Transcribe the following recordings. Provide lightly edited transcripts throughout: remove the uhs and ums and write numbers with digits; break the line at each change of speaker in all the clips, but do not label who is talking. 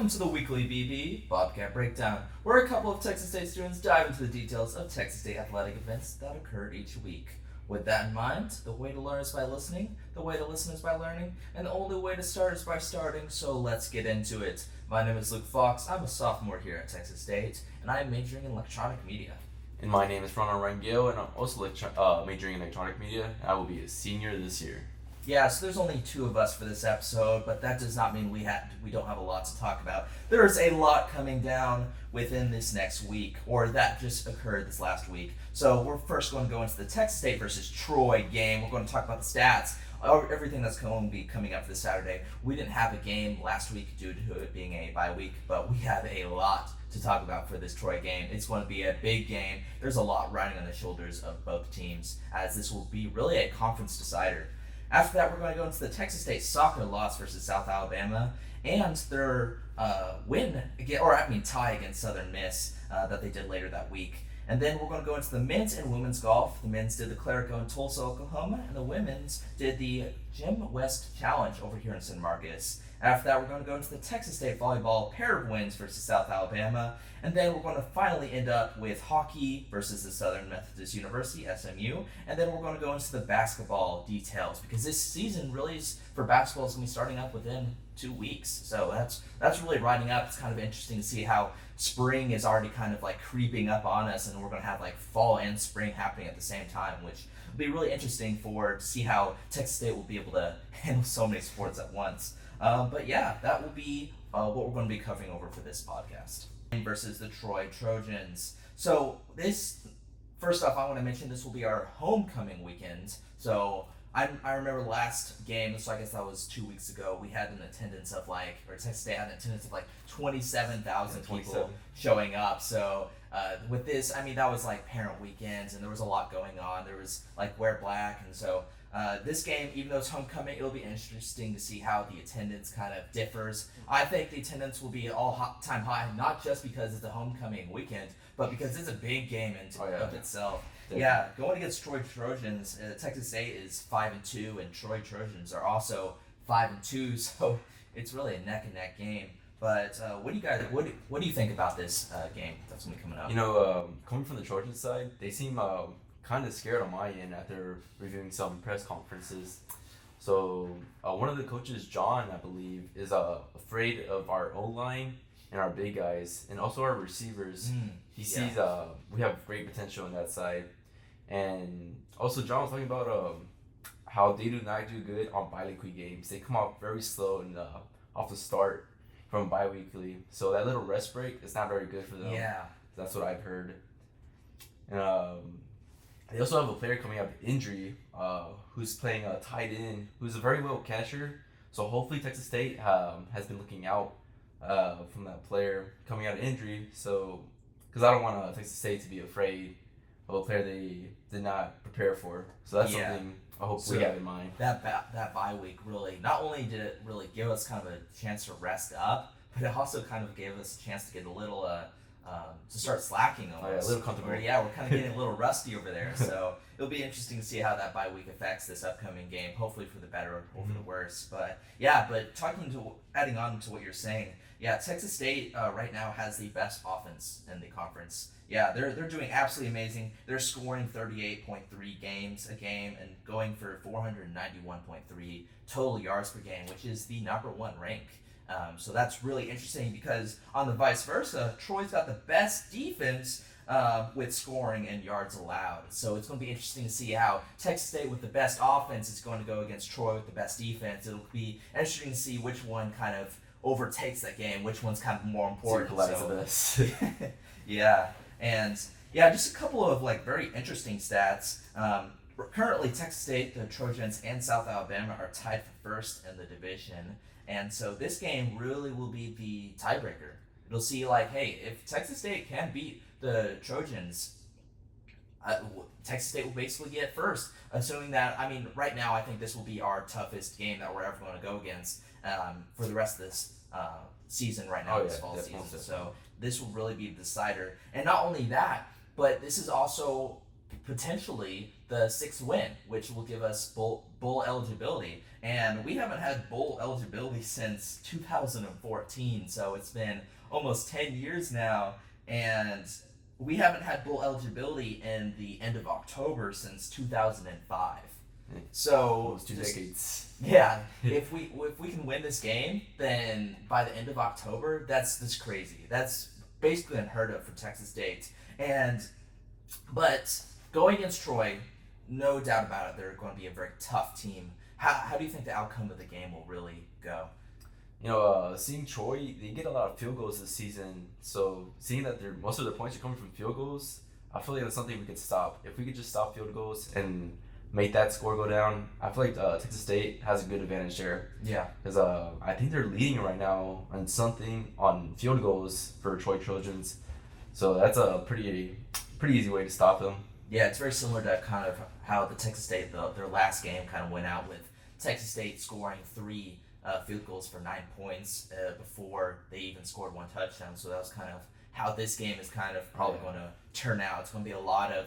Welcome to the weekly BB Bobcat Breakdown, where a couple of Texas State students dive into the details of Texas State athletic events that occurred each week. With that in mind, the way to learn is by listening, the way to listen is by learning, and the only way to start is by starting, so let's get into it. My name is Luke Fox, I'm a sophomore here at Texas State, and I am majoring in electronic media.
And my name is Ronald Rangel, and I'm also majoring in electronic media. I will be a senior this year.
Yeah, so there's only two of us for this episode, but that does not mean we don't have a lot to talk about. There is a lot coming down within this next week, or that just occurred this last week. So we're first going to go into the Texas State versus Troy game. We're going to talk about the stats, everything that's going to be coming up this Saturday. We didn't have a game last week due to it being a bye week, but we have a lot to talk about for this Troy game. It's going to be a big game. There's a lot riding on the shoulders of both teams, as this will be really a conference decider. After that, we're going to go into the Texas State soccer loss versus South Alabama and their tie against Southern Miss that they did later that week. And then we're going to go into the men's and women's golf. The men's did the Clerico in Tulsa, Oklahoma, and the women's did the Jim West Challenge over here in San Marcos. After that, we're going to go into the Texas State volleyball pair of wins versus South Alabama. And then we're going to finally end up with hockey versus the Southern Methodist University, SMU. And then we're going to go into the basketball details, because this season really is, for basketball, is going to be starting up within 2 weeks. So that's really riding up. It's kind of interesting to see how spring is already kind of like creeping up on us, and we're going to have like fall and spring happening at the same time, which will be really interesting to see how Texas State will be able to handle so many sports at once. But yeah, that will be what we're going to be covering over for this podcast. Versus the Troy Trojans. So first off, I want to mention this will be our homecoming weekend. So I remember last game, so I guess that was 2 weeks ago, we had an attendance of Texas State had an attendance of 27,000 people showing up. So with this, I mean, that was parent weekends, and there was a lot going on. There was wear black, and so this game, even though it's homecoming, it'll be interesting to see how the attendance kind of differs. I think the attendance will be all-time high, not just because it's a homecoming weekend, but because it's a big game of itself. Definitely. Yeah, going against Troy Trojans, Texas State is 5-2, and Troy Trojans are also 5-2, so it's really a neck-and-neck game. But what do you think about this game that's going to be coming up?
Coming from the Trojan side, they seem kind of scared on my end after reviewing some press conferences. So one of the coaches, John, I believe, is afraid of our O-line and our big guys, and also our receivers. He sees we have great potential on that side. And also John was talking about how they do not do good on bi-weekly games. They come out very slow and off the start from bi-weekly. So that little rest break is not very good for them.
Yeah.
That's what I've heard. And they also have a player coming out of injury who's playing a tight end, who's a very well catcher. So hopefully Texas State has been looking out from that player coming out of injury. So, because I don't want Texas State to be afraid of a player they did not prepare for. So that's something I hope we have in mind.
That bye week really, not only did it really give us kind of a chance to rest up, but it also kind of gave us a chance to get a little to start slacking almost.
A little comfortable.
Yeah, we're kind of getting a little rusty over there. So it'll be interesting to see how that bye week affects this upcoming game. Hopefully for the better or for the worse. But adding on to what you're saying, Texas State right now has the best offense in the conference. Yeah, they're doing absolutely amazing. They're scoring 38.3 games a game and going for 491.3 total yards per game, which is the number one rank. So that's really interesting, because on the vice versa, Troy's got the best defense with scoring and yards allowed. So it's going to be interesting to see how Texas State with the best offense is going to go against Troy with the best defense. It'll be interesting to see which one kind of overtakes that game, which one's kind of more important.
This.
Just a couple of very interesting stats. Currently, Texas State, the Trojans, and South Alabama are tied for first in the division. And so this game really will be the tiebreaker. It'll see if Texas State can beat the Trojans, Texas State will basically get first. Assuming that, right now I think this will be our toughest game that we're ever going to go against for the rest of this season right now, this fall season.
Definitely.
So this will really be the decider. And not only that, but this is also potentially the 6th win, which will give us bowl eligibility. And we haven't had bowl eligibility since 2014, so it's been almost 10 years now, and we haven't had bowl eligibility in the end of October since 2005. So
Almost 2 decades.
yeah, if we can win this game, then by the end of October, that's crazy. That's basically unheard of for Texas State. But going against Troy, no doubt about it, they're going to be a very tough team. How do you think the outcome of the game will really go?
Seeing Troy, they get a lot of field goals this season. So seeing that most of their points are coming from field goals, I feel like that's something we could stop. If we could just stop field goals and make that score go down, I feel like Texas State has a good advantage there.
Yeah.
Because I think they're leading right now on field goals for Troy Trojans. So that's a pretty easy way to stop them.
Yeah, it's very similar to kind of how the Texas State, their last game kind of went out with Texas State scoring 3 field goals for 9 points before they even scored 1 touchdown. So that was kind of how this game is kind of probably going to turn out. It's going to be a lot of,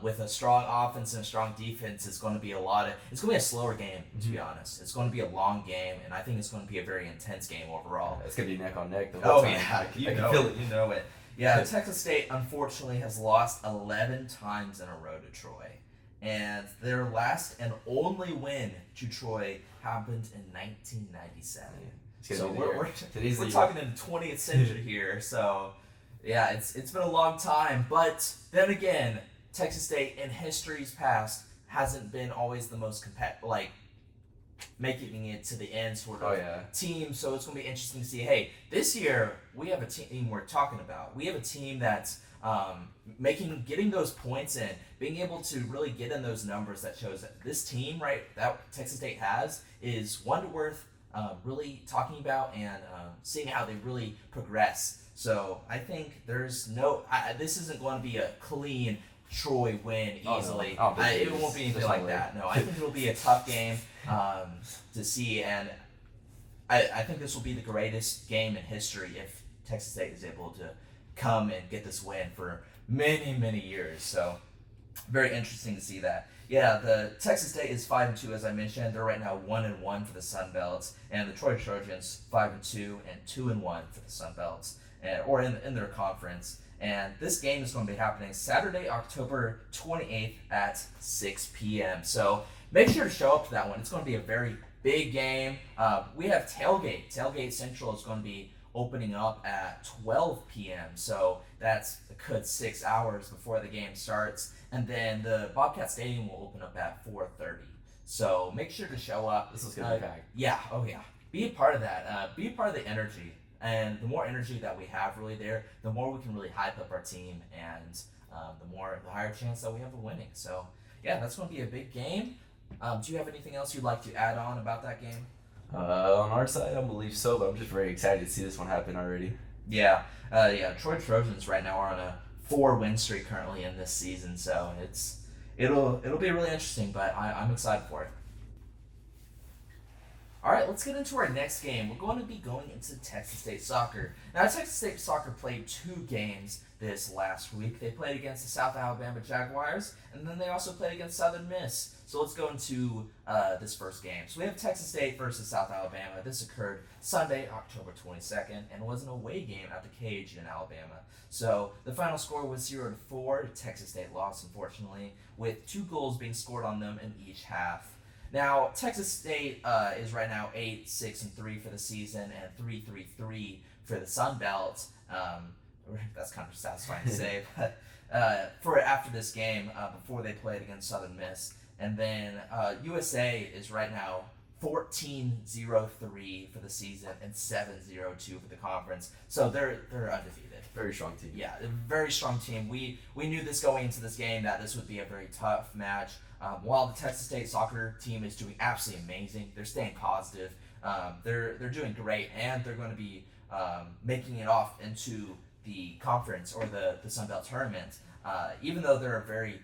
with a strong offense and a strong defense, it's going to be a slower game, to be honest. It's going to be a long game, and I think it's going to be a very intense game overall.
It's going to be neck on neck the whole time.
Yeah,
I can feel it.
You know it. Yeah, Texas State, unfortunately, has lost 11 times in a row to Troy. And their last and only win to Troy happened in 1997. So we're talking in the 20th century here. So, yeah, it's been a long time. But then again, Texas State in history's past hasn't been always the most making it to the end sort of team. So it's going to be interesting to see, hey, this year we have a team we're talking about. We have a team that's getting those points in, being able to really get in those numbers that shows that this team, right, that Texas State has is one worth really talking about and seeing how they really progress. So I think this isn't going to be a clean Troy win easily.
No.
It won't be anything like that. No, I think it'll be a tough game to see, and I think this will be the greatest game in history if Texas State is able to come and get this win for many, many years. So very interesting to see that. Yeah, the Texas State is 5-2 as I mentioned. They're right now 1-1 for the Sun Belts, and the Troy Trojans 5-2 and 2-1 for the Sun Belts, or in their conference. And this game is going to be happening Saturday, October 28th at 6 p.m. So make sure to show up to that one. It's going to be a very big game. We have Tailgate. Tailgate Central is going to be opening up at 12 p.m. So that's a good 6 hours before the game starts. And then the Bobcat Stadium will open up at 4:30. So make sure to show up.
This is going to be packed.
Yeah, oh yeah. Be a part of that. Be a part of the energy. And the more energy that we have really there, the more we can really hype up our team, and the higher chance that we have of winning. So yeah, that's going to be a big game. Do you have anything else you'd like to add on about that game?
On our side, I don't believe so, but I'm just very excited to see this one happen already.
Yeah, Troy Trojans right now are on a 4-win streak currently in this season, so it'll be really interesting. But I'm excited for it. All right, let's get into our next game. We're going to be going into Texas State soccer. Now, Texas State soccer played 2 games this last week. They played against the South Alabama Jaguars, and then they also played against Southern Miss. So let's go into this first game. So we have Texas State versus South Alabama. This occurred Sunday, October 22nd, and was an away game at the Cage in Alabama. So the final score was 0-4. Texas State lost, unfortunately, with 2 goals being scored on them in each half. Now, Texas State is right now 8-6-3 for the season and 3-3-3 for the Sun Belt. That's kind of satisfying to say, but for after this game, before they played against Southern Miss. And then USA is right now 14-0-3 for the season and 7-0-2 for the conference. So they're undefeated.
Very strong team.
Yeah, a very strong team. We knew this going into this game that this would be a very tough match. While the Texas State soccer team is doing absolutely amazing, they're staying positive. They're doing great, and they're going to be making it off into the conference or the Sun Belt tournament. Even though they're a very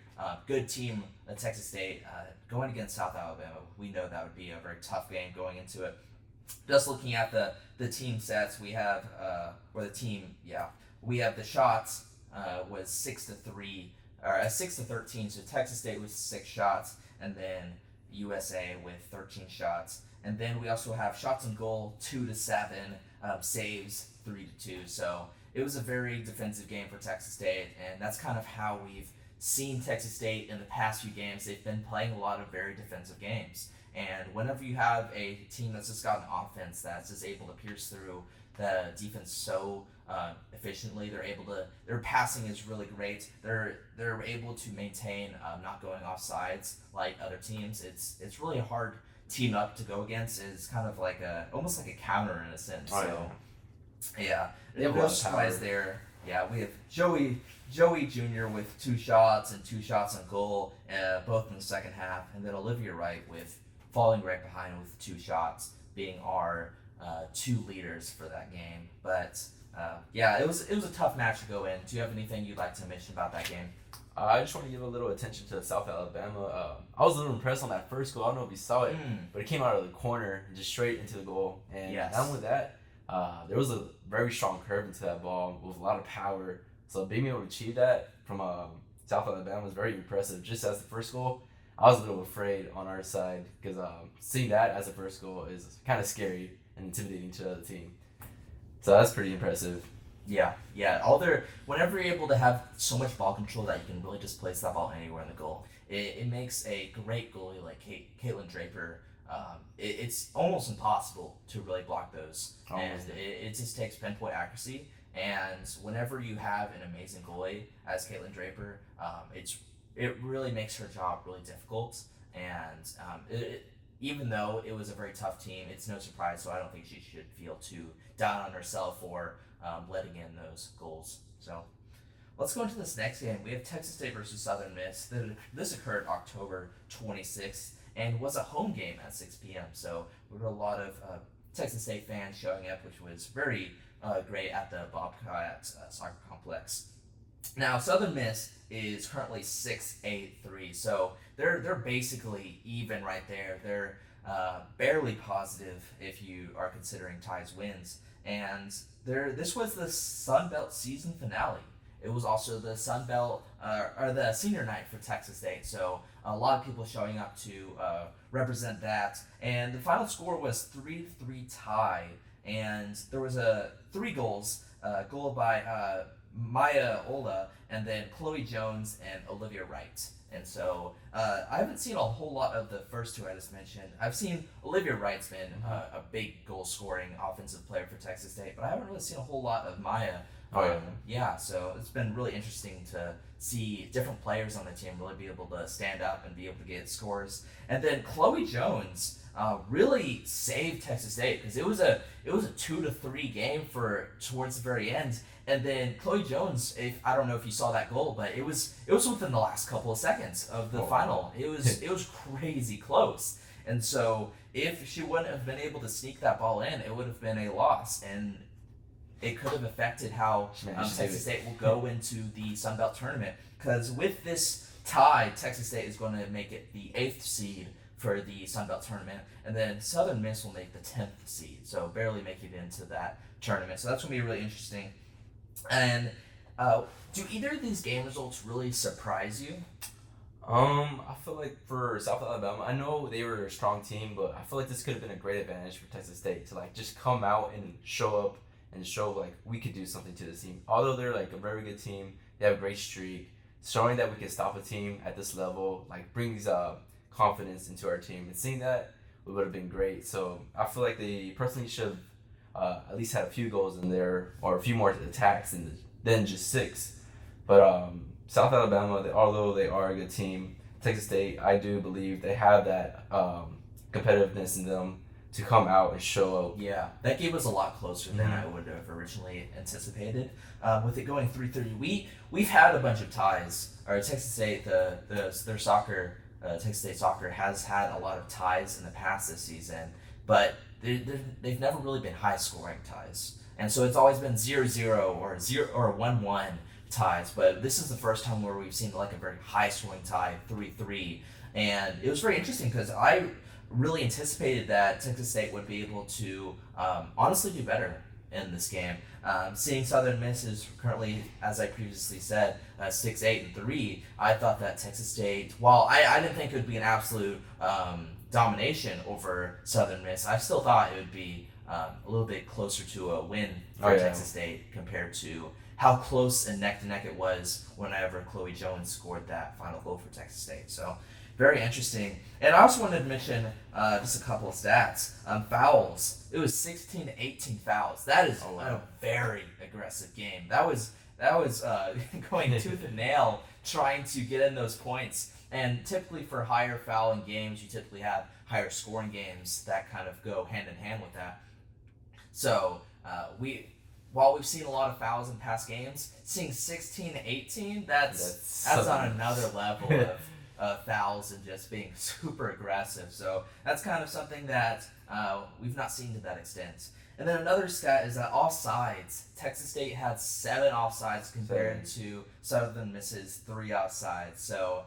good team, Texas State, going against South Alabama, we know that would be a very tough game going into it. Just looking at the team sets, we have we have the shots was 6-3 or 6-13. So Texas State with 6 shots, and then USA with 13 shots. And then we also have shots on goal 2-7, saves 3-2. So it was a very defensive game for Texas State, and that's kind of how we've seen Texas State in the past few games. They've been playing a lot of very defensive games. And whenever you have a team that's just got an offense that's just able to pierce through the defense so efficiently, their passing is really great. They're able to maintain not going off sides like other teams. It's really a hard team up to go against. It's kind of like almost like a counter in a sense.
Oh,
So yeah,
They have a
no
lot of
surprise
power.
there. Yeah, we have Joey Jr. with 2 shots and 2 shots on goal, both in the second half, and then Olivia Wright with falling right behind with 2 shots, being our 2 leaders for that game. But yeah, it was a tough match to go in. Do you have anything you'd like to mention about that game?
I just want to give a little attention to South Alabama. I was a little impressed on that first goal. I don't know if you saw it, but it came out of the corner and just straight into the goal. And
Yes.
not only that, there was a very strong curve into that ball with a lot of power. So being able to achieve that from South Alabama was very impressive. Just as the first goal, I was a little afraid on our side because seeing that as a first goal is kind of scary and intimidating to the other team. So that's pretty impressive.
Yeah. Whenever you're able to have so much ball control that you can really just place that ball anywhere in the goal, it makes a great goalie like Caitlin Draper. It's almost impossible to really block those,
Almost.
and it just takes pinpoint accuracy. And whenever you have an amazing goalie as Caitlin Draper, it really makes her job really difficult. And even though it was a very tough team, it's no surprise. So I don't think she should feel too down on herself for letting in those goals. So let's go into this next game. We have Texas State versus Southern Miss. This occurred October 26th and was a home game at 6 p.m. So we had a lot of Texas State fans showing up, which was very great at the Bobcat soccer complex. Now Southern Miss is currently 6-8-3, so they're basically even right there. They're barely positive if you are considering ties wins, and this was the Sun Belt season finale. It was also the Sun Belt or the senior night for Texas State, so a lot of people showing up to represent that. And the final score was 3-3 tie, and there was 3 goals, goal by Maya Ola, and then Chloe Jones and Olivia Wright. And so I haven't seen a whole lot of the first 2 I just mentioned. I've seen Olivia Wright's been a big goal-scoring offensive player for Texas State, but I haven't really seen a whole lot of Maya. Yeah, so it's been really interesting to see different players on the team really be able to stand up and be able to get scores. And then Chloe Jones really saved Texas State because it was a 2-3 game towards the very end. And then Chloe Jones, I don't know if you saw that goal, but it was within the last couple of seconds of the final. It was crazy close. And so if she wouldn't have been able to sneak that ball in, it would have been a loss, and it could have affected how Texas State will go into the Sun Belt tournament. Because with this tie, Texas State is going to make it the 8th seed for the Sun Belt tournament, and then Southern Miss will make the 10th seed, so barely make it into that tournament. So that's going to be really interesting. And do either of these game results really surprise you?
I feel like for South Alabama, I know they were a strong team, but I feel like this could have been a great advantage for Texas State to like just come out and show up and show like we could do something to this team. Although they're like a very good team, they have a great streak. Showing that we can stop a team at this level like brings confidence into our team, and seeing that it would have been great. So I feel like they personally should have at least had a few goals in there or a few more attacks than just 6. But South Alabama, although they are a good team, Texas State, I do believe they have that competitiveness in them to come out and show up.
Yeah, that game was a lot closer than I would have originally anticipated. With it going 3-3, we've had a bunch of ties. Or Texas State, their soccer, Texas State soccer has had a lot of ties in the past this season, but they've never really been high scoring ties, and so it's always been 0-0 or 1-1 ties. But this is the first time where we've seen like a very high scoring tie, 3-3, and it was very interesting because I really anticipated that Texas State would be able to honestly do better in this game. Seeing Southern Miss is currently, as I previously said, 6-8-3. I thought that Texas State, while I didn't think it would be an absolute domination over Southern Miss, I still thought it would be a little bit closer to a win for Texas State compared to how close and neck to neck it was whenever Chloe Jones scored that final goal for Texas State. So very interesting. And I also wanted to mention just a couple of stats. Fouls. It was 16-18 fouls. That is a very aggressive game. That was going tooth and nail trying to get in those points. And typically for higher fouling games, you typically have higher scoring games that kind of go hand in hand with that. So while we've seen a lot of fouls in past games, seeing 16-18, that's on another level of fouls and just being super aggressive. So that's kind of something that we've not seen to that extent. And then another stat is that offsides. Texas State had 7 offsides compared to Southern Miss's 3 offsides. So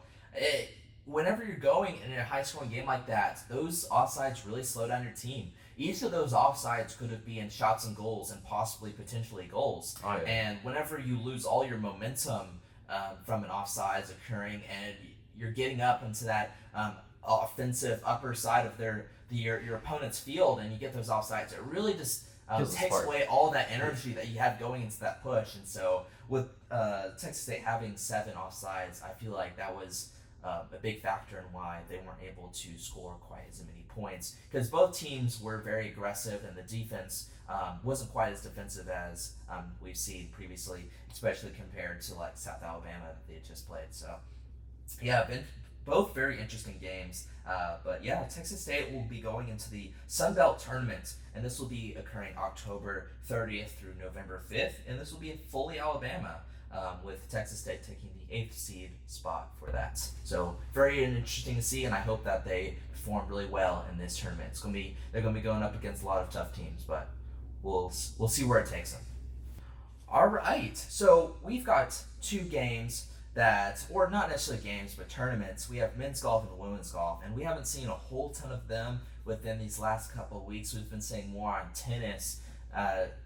whenever you're going in a high-scoring game like that, those offsides really slow down your team. Each of those offsides could have been shots and goals and possibly potentially goals. Oh, yeah. And whenever you lose all your momentum from an offsides occurring and you're getting up into that offensive upper side of your opponent's field and you get those offsides, it really just takes away all that energy that you have going into that push. And so with Texas State having 7 offsides, I feel like that was a big factor in why they weren't able to score quite as many points, because both teams were very aggressive and the defense wasn't quite as defensive as we've seen previously, especially compared to like South Alabama that they had just played. So yeah, both very interesting games. But yeah, Texas State will be going into the Sun Belt Tournament, and this will be occurring October 30th through November 5th, and this will be in Foley, Alabama, with Texas State taking the 8th seed spot for that. So very interesting to see, and I hope that they perform really well in this tournament. They're gonna be going up against a lot of tough teams, but we'll see where it takes them. All right, so we've got 2 games or not necessarily games, but tournaments. We have men's golf and women's golf, and we haven't seen a whole ton of them within these last couple of weeks. We've been seeing more on tennis,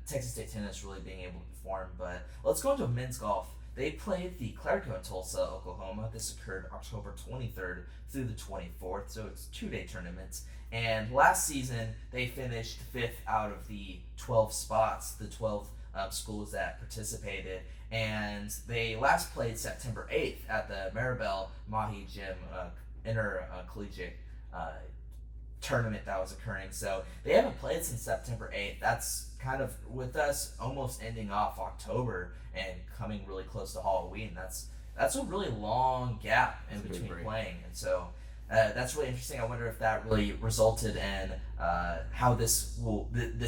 Texas State tennis really being able to perform. But let's go into men's golf. They played the Clerico in Tulsa, Oklahoma. This occurred October 23rd through the 24th, so it's a 2-day tournament. And last season, they finished 5th out of the 12 spots, the 12 schools that participated. And they last played September 8th at the Maribel Mahi Gym intercollegiate tournament that was occurring. So they haven't played since September 8th. That's kind of, with us almost ending off October and coming really close to Halloween, that's a really long gap in between playing. And so that's really interesting. I wonder if that really resulted in how this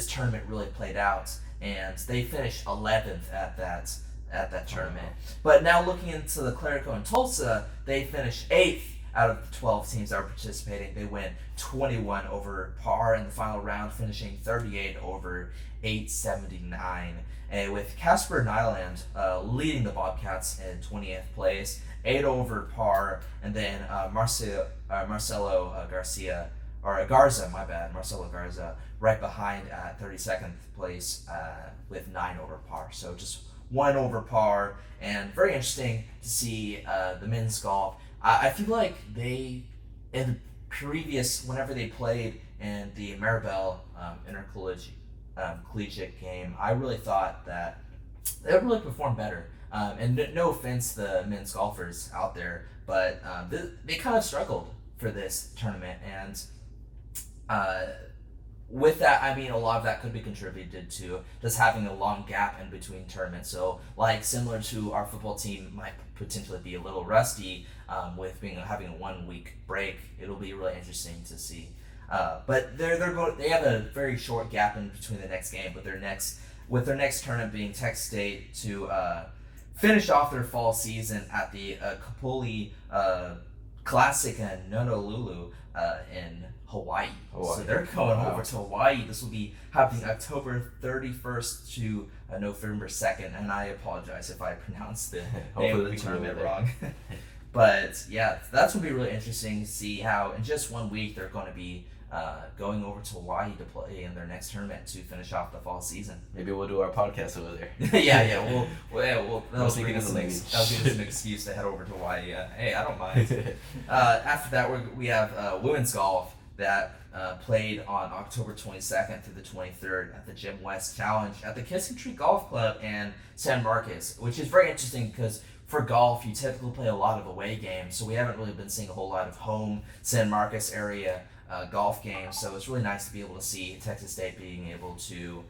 tournament really played out. And they finished 11th at that tournament. But now looking into the Clerico in Tulsa, they finished 8th out of the 12 teams that were participating. They went 21 over par in the final round, finishing 38 over 879. And with Casper Nyland leading the Bobcats in 20th place, 8 over par, and then Marcelo Garza right behind at 32nd place with 9 over par. So just 1 over par, and very interesting to see the men's golf. I feel like they, in the previous, whenever they played in the Maribel intercollegiate game, I really thought that they would really perform better. And no offense to the men's golfers out there, but they kind of struggled for this tournament. And with that, I mean, a lot of that could be contributed to just having a long gap in between tournaments. So, like, similar to our football team might potentially be a little rusty with having a 1-week break. It'll be really interesting to see. But they have a very short gap in between the next game. But their next tournament being Texas State to finish off their fall season at the Kapuli Classic in Honolulu in Hawaii. So they're going over to Hawaii. This will be happening October 31st to November 2nd, and I apologize if I pronounced the name of the tournament wrong. But yeah, that's going to be really interesting to see how in just 1 week they're going to be going over to Hawaii to play in their next tournament to finish off the fall season.
Maybe we'll do our podcast over there.
We'll that'll give us an excuse to head over to Hawaii. Hey, I don't mind. After that, we have women's golf that played on October 22nd through the 23rd at the Jim West Challenge at the Kissing Tree Golf Club in San Marcos, which is very interesting because for golf, you typically play a lot of away games, so we haven't really been seeing a whole lot of home San Marcos area golf games. So it's really nice to be able to see Texas State being able to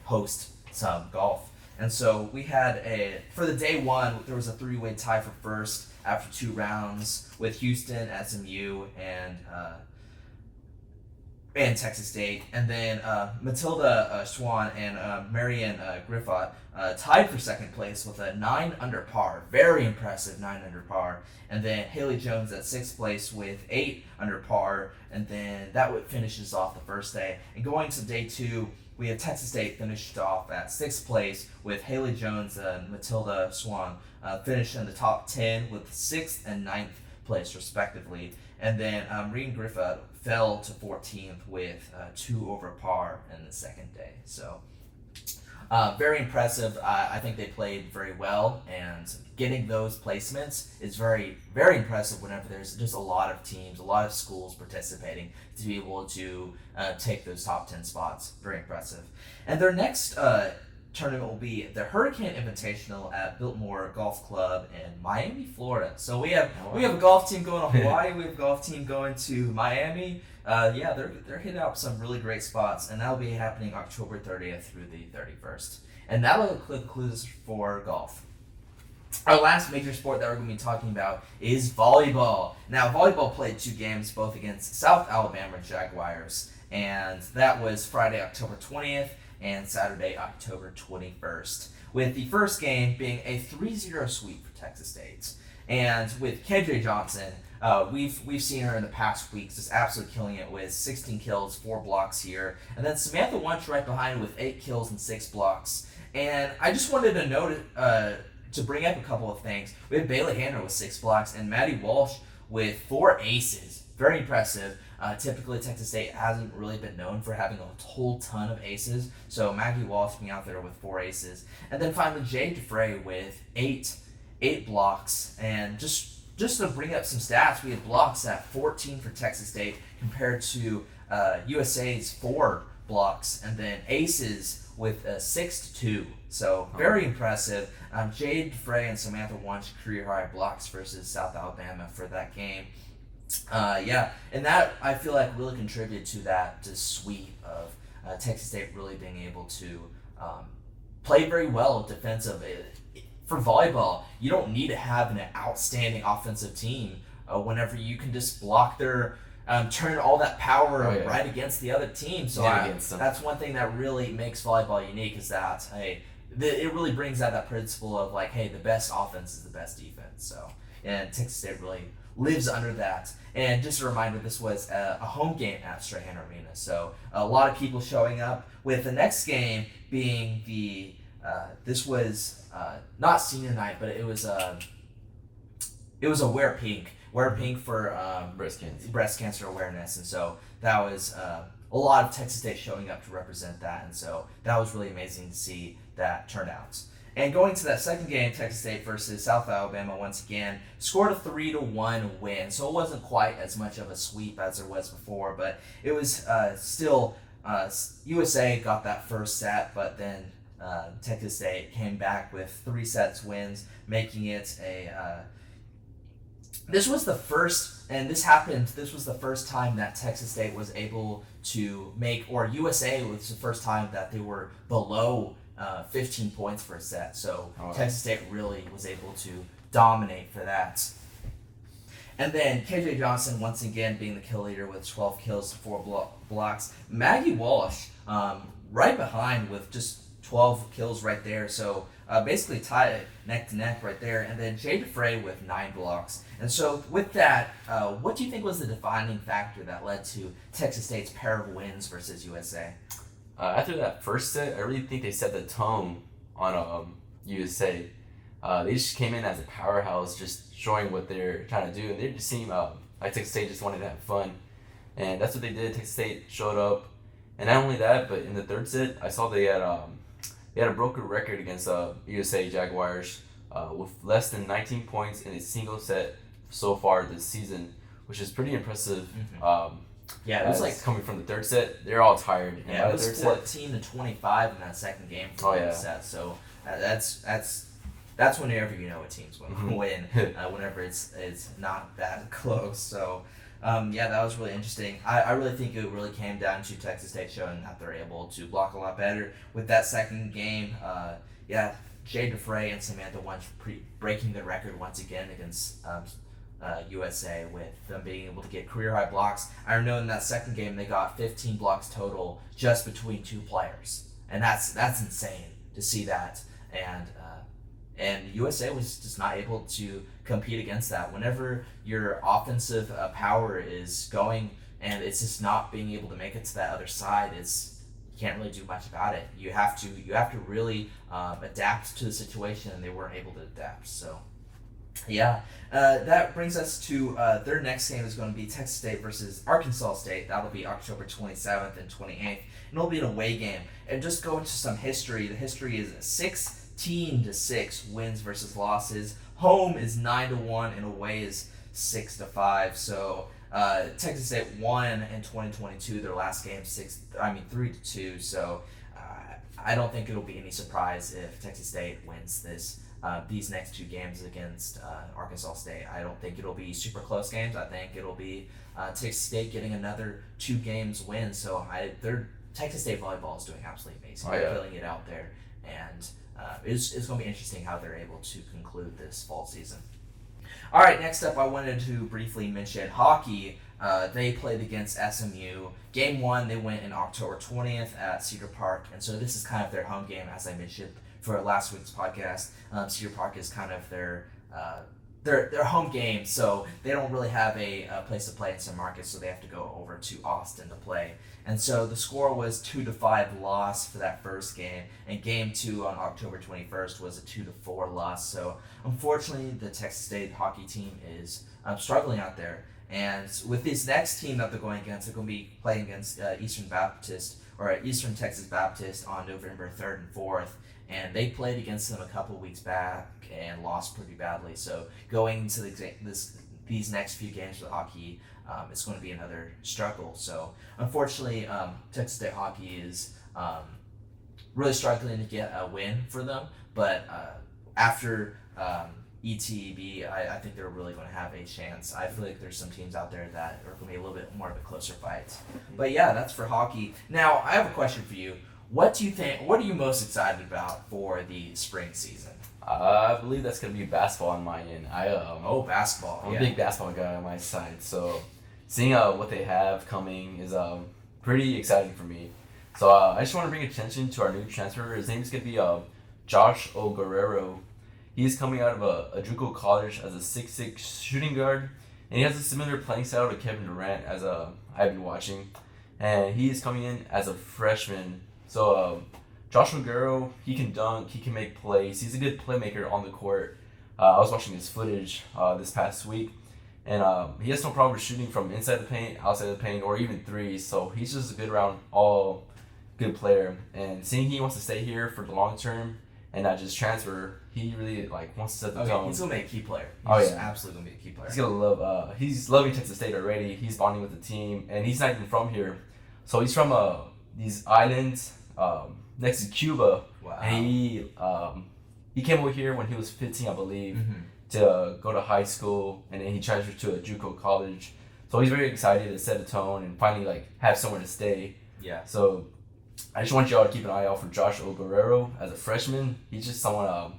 host some golf. And so we had for the day one, there was a three-way tie for first after 2 rounds with Houston, SMU, and Texas State, and then Matilda Schwann and Marianne Griffith tied for second place with a 9 under par, very impressive 9 under par, and then Haley Jones at 6th place with 8 under par, and then that finishes off the first day. And going to day 2, we have Texas State finished off at 6th place with Haley Jones and Matilda Schwann finished in the top 10 with 6th and 9th place respectively, and then Marianne Griffith fell to 14th with 2 over par in the second day. So very impressive. I think they played very well, and getting those placements is very, very impressive whenever there's just a lot of teams, a lot of schools participating to be able to take those top 10 spots. Very impressive. And their next tournament will be the Hurricane Invitational at Biltmore Golf Club in Miami, Florida. So we have a golf team going to Hawaii. We have a golf team going to Miami. They're hitting up some really great spots, and that'll be happening October 30th through the 31st. And that'll conclude us for golf. Our last major sport that we're going to be talking about is volleyball. Now, volleyball played 2 games, both against South Alabama Jaguars, and that was Friday, October 20th, and Saturday, October 21st, with the first game being a 3-0 sweep for Texas State. And with KJ Johnson, we've seen her in the past weeks just absolutely killing it with 16 kills, 4 blocks here. And then Samantha Wunsch right behind with 8 kills and 6 blocks. And I just wanted to note to bring up a couple of things. We have Bailey Hanner with 6 blocks and Maddie Walsh with 4 aces. Very impressive. Typically, Texas State hasn't really been known for having a whole ton of aces. So Maggie Walsh being out there with 4 aces. And then finally, Jade DeFrey with 8 blocks. And just to bring up some stats, we had blocks at 14 for Texas State compared to USA's 4 blocks. And then aces with 6-2. So very impressive. Jade DeFrey and Samantha Wunsch career high blocks versus South Alabama for that game. And that I feel like really contributed to that sweep of Texas State really being able to play very well defensive. For volleyball, you don't need to have an outstanding offensive team whenever you can just block their turn all that power right against the other team. So that's one thing that really makes volleyball unique is that it really brings out that principle of like, hey, the best offense is the best defense. So and Texas State really lives under that. And just a reminder, this was a home game at Strahan Arena, so a lot of people showing up, with the next game being this was not senior night, but it was a Wear Pink for breast cancer awareness, and so that was a lot of Texas State showing up to represent that, and so that was really amazing to see that turnout. And going to that second game, Texas State versus South Alabama once again scored a 3-1 win. So it wasn't quite as much of a sweep as there was before, but it was still USA got that first set, but then Texas State came back with 3 sets wins, making it this was the first time that Texas State was able to make, or USA was the first time that they were below 15 points for a set. So Texas State really was able to dominate for that. And then KJ Johnson once again being the kill leader with 12 kills, 4 blocks. Maggie Walsh right behind with just 12 kills right there. So basically tied neck to neck right there. And then Jade DeFrey with 9 blocks. And so with that, what do you think was the defining factor that led to Texas State's pair of wins versus USA?
After that first set, I really think they set the tone on USA. They just came in as a powerhouse, just showing what they're trying to do, and they just seemed like Texas State just wanted to have fun. and that's what they did. Texas State showed up, and not only that, but in the third set, I saw they had a broken record against USA Jaguars with less than 19 points in a single set so far this season, which is pretty impressive.
Yeah, it was like
coming from the third set, they're all tired. And
yeah, it was 14-25 in that second game for the set. So that's whenever you know a team's going to win. Whenever it's not that close. So. Yeah, that was really interesting. I really think it really came down to Texas State showing that they're able to block a lot better with that second game. Jade DeFrey and Samantha Wunsch breaking the record once again against USA with them being able to get career-high blocks. I know in that second game they got 15 blocks total just between two players, and that's insane to see that. And USA was just not able to compete against that. Whenever your offensive power is going and it's just not being able to make it to that other side, you can't really do much about it. You have to really adapt to the situation, and they weren't able to adapt. So, yeah, that brings us to their next game is going to be Texas State versus Arkansas State. That'll be October 27th and 28th, and it'll be an away game. And just go into some history. The history is 16-6 wins versus losses. Home is 9-1 and away is 6-5. So Texas State won in 2022 their last game 3-2. So I don't think it'll be any surprise if Texas State wins these next two games against Arkansas State. I don't think it'll be super close games. I think it'll be Texas State getting another 2 games win. So Texas State volleyball is doing absolutely amazing. They're filling it out there, and it's going to be interesting how they're able to conclude this fall season. All right, next up, I wanted to briefly mention hockey. They played against SMU. Game 1, they went in October 20th at Cedar Park, and so this is kind of their home game, as I mentioned for last week's podcast. Cedar Park is kind of their home game, so they don't really have a place to play in San Marcos, so they have to go over to Austin to play. And so the score was 2-5 loss for that first game, and game 2 on October 21st was a 2-4 loss. So unfortunately, the Texas State hockey team is struggling out there. And with this next team that they're going against, they're going to be playing against Eastern Texas Baptist on November 3rd and 4th. And they played against them a couple weeks back and lost pretty badly. So going into these next few games with hockey, it's going to be another struggle. So unfortunately, Texas State hockey is really struggling to get a win for them. But after ETB, I think they're really going to have a chance. I feel like there's some teams out there that are going to be a little bit more of a closer fight. But yeah, that's for hockey. Now, I have a question for you. What do you think? What are you most excited about for the spring season?
I believe that's going to be basketball on my end.
Basketball.
I'm a big basketball guy on my side, so seeing what they have coming is pretty exciting for me. So I just want to bring attention to our new transfer. His name is going to be Josh O'Guerrero. He's coming out of a JUCO college as a 6'6" shooting guard, and he has a similar playing style to Kevin Durant as I've been watching. And he is coming in as a freshman. So Josh O'Guerrero, he can dunk, he can make plays. He's a good playmaker on the court. I was watching his footage this past week, and he has no problem shooting from inside the paint, outside the paint, or even threes. So he's just a good round, all good player. And seeing he wants to stay here for the long term and not just transfer, he really wants to set the tone.
He's gonna be a key player.
He's
absolutely gonna be a key player.
He's gonna love. He's loving Texas State already. He's bonding with the team, and he's not even from here. So he's from these islands next to Cuba.
Wow.
And he came over here when he was 15, I believe, to go to high school, and then he transferred to a JUCO college. So he's very excited to set a tone and finally have somewhere to stay.
Yeah.
So I just want y'all to keep an eye out for Josh O'Guerrero as a freshman. He's just someone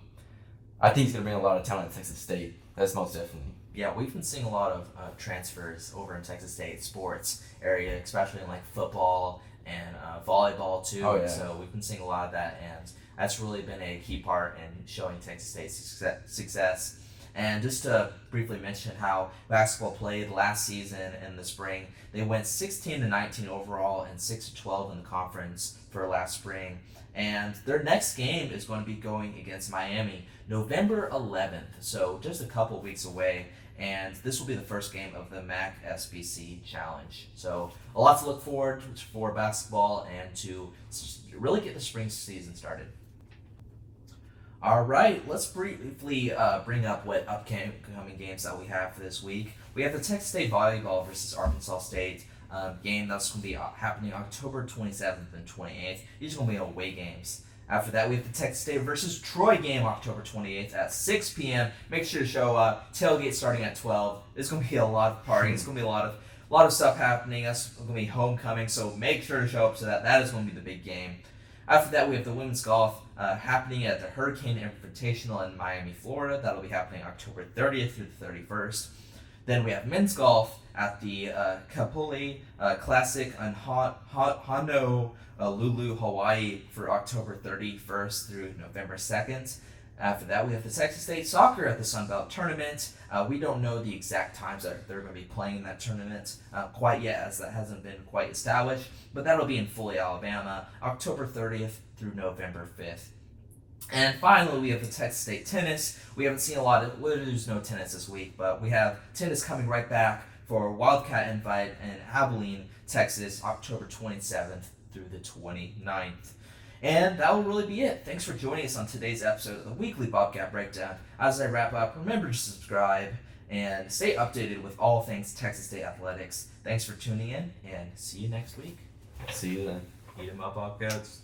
I think he's gonna bring a lot of talent to Texas State. That's most definitely.
Yeah, we've been seeing a lot of transfers over in Texas State sports area, especially in football and volleyball too.
Oh, yeah.
So we've been seeing a lot of that, and that's really been a key part in showing Texas State's success. And just to briefly mention how basketball played last season in the spring, they went 16-19 overall and 6-12 in the conference for last spring. And their next game is going to be going against Miami November 11th, so just a couple weeks away. and this will be the first game of the MAC SBC Challenge. So a lot to look forward to for basketball and to really get the spring season started. All right, let's briefly bring up what upcoming games that we have for this week. We have the Texas State volleyball versus Arkansas State game that's going to be happening October 27th and 28th. These are going to be away games. After that, we have the Texas State versus Troy game October 28th at 6 p.m. Make sure to show up. Tailgate starting at 12. It's going to be a lot of partying. It's going to be a lot of stuff happening. That's going to be homecoming, so make sure to show up to that. That is going to be the big game. After that, we have the women's golf happening at the Hurricane Invitational in Miami, Florida. That'll be happening October 30th through the 31st. Then we have men's golf at the Kapolei Classic in Honolulu, Hawaii for October 31st through November 2nd. After that, we have the Texas State Soccer at the Sun Belt Tournament. We don't know the exact times that they're going to be playing in that tournament quite yet, as that hasn't been quite established, but that'll be in Foley, Alabama, October 30th through November 5th. And finally, we have the Texas State tennis. We haven't seen a lot of, well, there's no tennis this week, but we have tennis coming right back for Wildcat Invite in Abilene, Texas, October 27th through the 29th. And that will really be it. Thanks for joining us on today's episode of the Weekly Bobcat Breakdown. As I wrap up, remember to subscribe and stay updated with all things Texas State athletics. Thanks for tuning in, and see you next week.
See you then.
Eat 'em up, Bobcats.